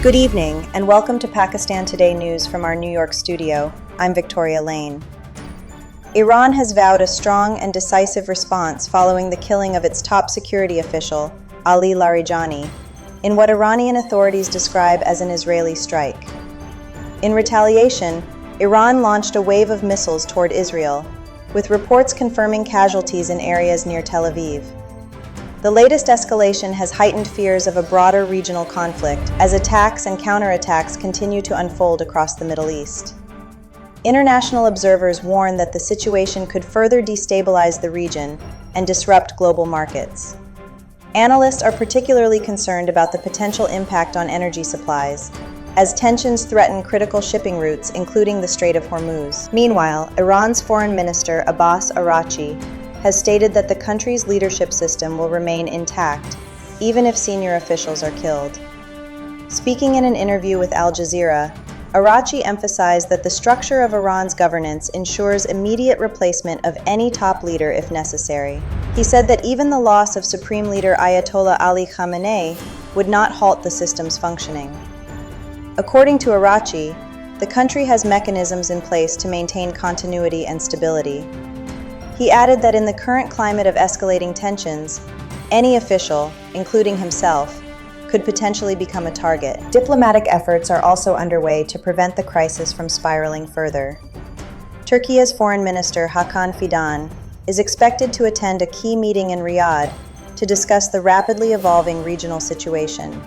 Good evening, and welcome to Pakistan Today News from our New York studio. I'm Victoria Lane. Iran has vowed a strong and decisive response following the killing of its top security official, Ali Larijani, in what Iranian authorities describe as an Israeli strike. In retaliation, Iran launched a wave of missiles toward Israel, with reports confirming casualties in areas near Tel Aviv. The latest escalation has heightened fears of a broader regional conflict as attacks and counterattacks continue to unfold across the Middle East. International observers warn that the situation could further destabilize the region and disrupt global markets. Analysts are particularly concerned about the potential impact on energy supplies, as tensions threaten critical shipping routes, including the Strait of Hormuz. Meanwhile, Iran's Foreign Minister Abbas Araghchi has stated that the country's leadership system will remain intact, even if senior officials are killed. Speaking in an interview with Al Jazeera, Araghchi emphasized that the structure of Iran's governance ensures immediate replacement of any top leader if necessary. He said that even the loss of Supreme Leader Ayatollah Ali Khamenei would not halt the system's functioning. According to Araghchi, the country has mechanisms in place to maintain continuity and stability. He added that in the current climate of escalating tensions, any official, including himself, could potentially become a target. Diplomatic efforts are also underway to prevent the crisis from spiraling further. Turkey's Foreign Minister Hakan Fidan is expected to attend a key meeting in Riyadh to discuss the rapidly evolving regional situation.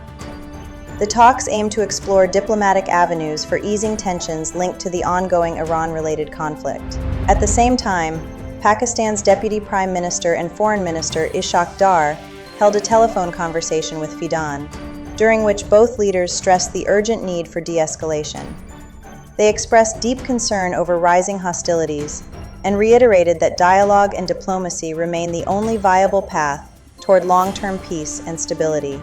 The talks aim to explore diplomatic avenues for easing tensions linked to the ongoing Iran-related conflict. At the same time, Pakistan's Deputy Prime Minister and Foreign Minister Ishaq Dar held a telephone conversation with Fidan, during which both leaders stressed the urgent need for de-escalation. They expressed deep concern over rising hostilities and reiterated that dialogue and diplomacy remain the only viable path toward long-term peace and stability.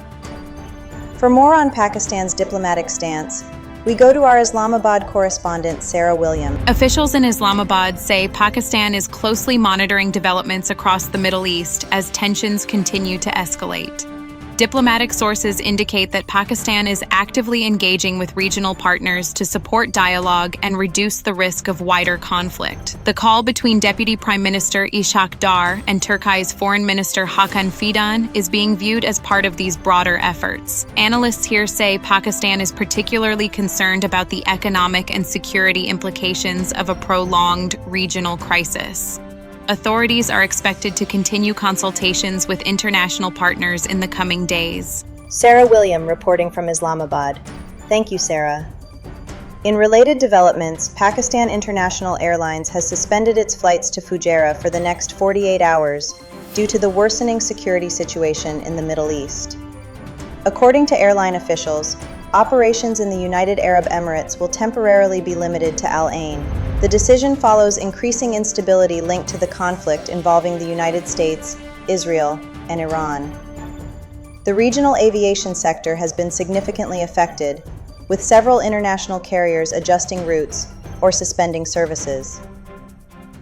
For more on Pakistan's diplomatic stance, we go to our Islamabad correspondent, Sarah William. Officials in Islamabad say Pakistan is closely monitoring developments across the Middle East as tensions continue to escalate. Diplomatic sources indicate that Pakistan is actively engaging with regional partners to support dialogue and reduce the risk of wider conflict. The call between Deputy Prime Minister Ishaq Dar and Turkey's Foreign Minister Hakan Fidan is being viewed as part of these broader efforts. Analysts here say Pakistan is particularly concerned about the economic and security implications of a prolonged regional crisis. Authorities are expected to continue consultations with international partners in the coming days. Sarah William reporting from Islamabad. Thank you, Sarah. In related developments, Pakistan International Airlines has suspended its flights to Fujairah for the next 48 hours due to the worsening security situation in the Middle East. According to airline officials, operations in the United Arab Emirates will temporarily be limited to Al Ain. The decision follows increasing instability linked to the conflict involving the United States, Israel, and Iran. The regional aviation sector has been significantly affected, with several international carriers adjusting routes or suspending services.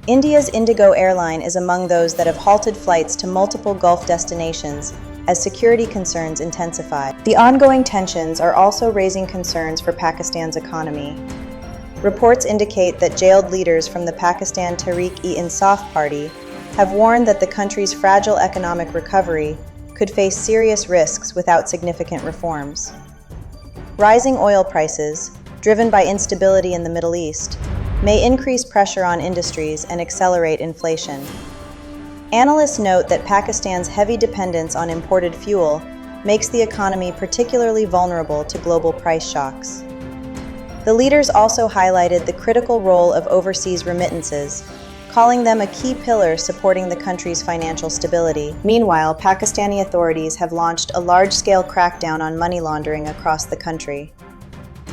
India's Indigo airline is among those that have halted flights to multiple Gulf destinations as security concerns intensify. The ongoing tensions are also raising concerns for Pakistan's economy. Reports indicate that jailed leaders from the Pakistan Tehreek-e-Insaf Party have warned that the country's fragile economic recovery could face serious risks without significant reforms. Rising oil prices, driven by instability in the Middle East, may increase pressure on industries and accelerate inflation. Analysts note that Pakistan's heavy dependence on imported fuel makes the economy particularly vulnerable to global price shocks. The leaders also highlighted the critical role of overseas remittances, calling them a key pillar supporting the country's financial stability. Meanwhile, Pakistani authorities have launched a large-scale crackdown on money laundering across the country.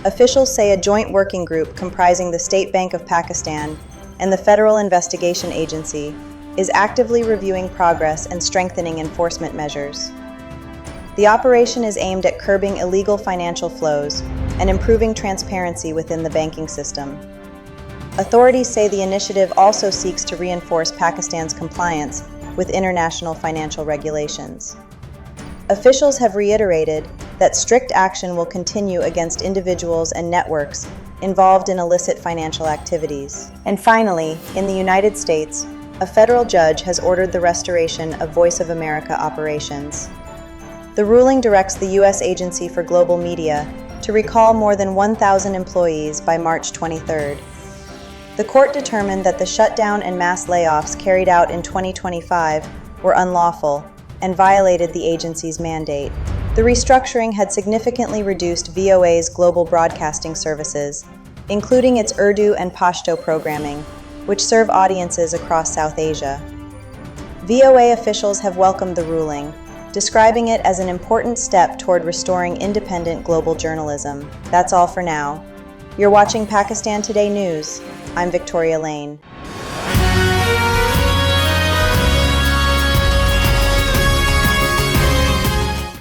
Officials say a joint working group comprising the State Bank of Pakistan and the Federal Investigation Agency is actively reviewing progress and strengthening enforcement measures. The operation is aimed at curbing illegal financial flows and improving transparency within the banking system. Authorities say the initiative also seeks to reinforce Pakistan's compliance with international financial regulations. Officials have reiterated that strict action will continue against individuals and networks involved in illicit financial activities. And finally, in the United States, a federal judge has ordered the restoration of Voice of America operations. The ruling directs the U.S. Agency for Global Media to recall more than 1,000 employees by March 23rd. The court determined that the shutdown and mass layoffs carried out in 2025 were unlawful and violated the agency's mandate. The restructuring had significantly reduced VOA's global broadcasting services, including its Urdu and Pashto programming, which serve audiences across South Asia. VOA officials have welcomed the ruling, describing it as an important step toward restoring independent global journalism. That's all for now. You're watching Pakistan Today News. I'm Victoria Lane.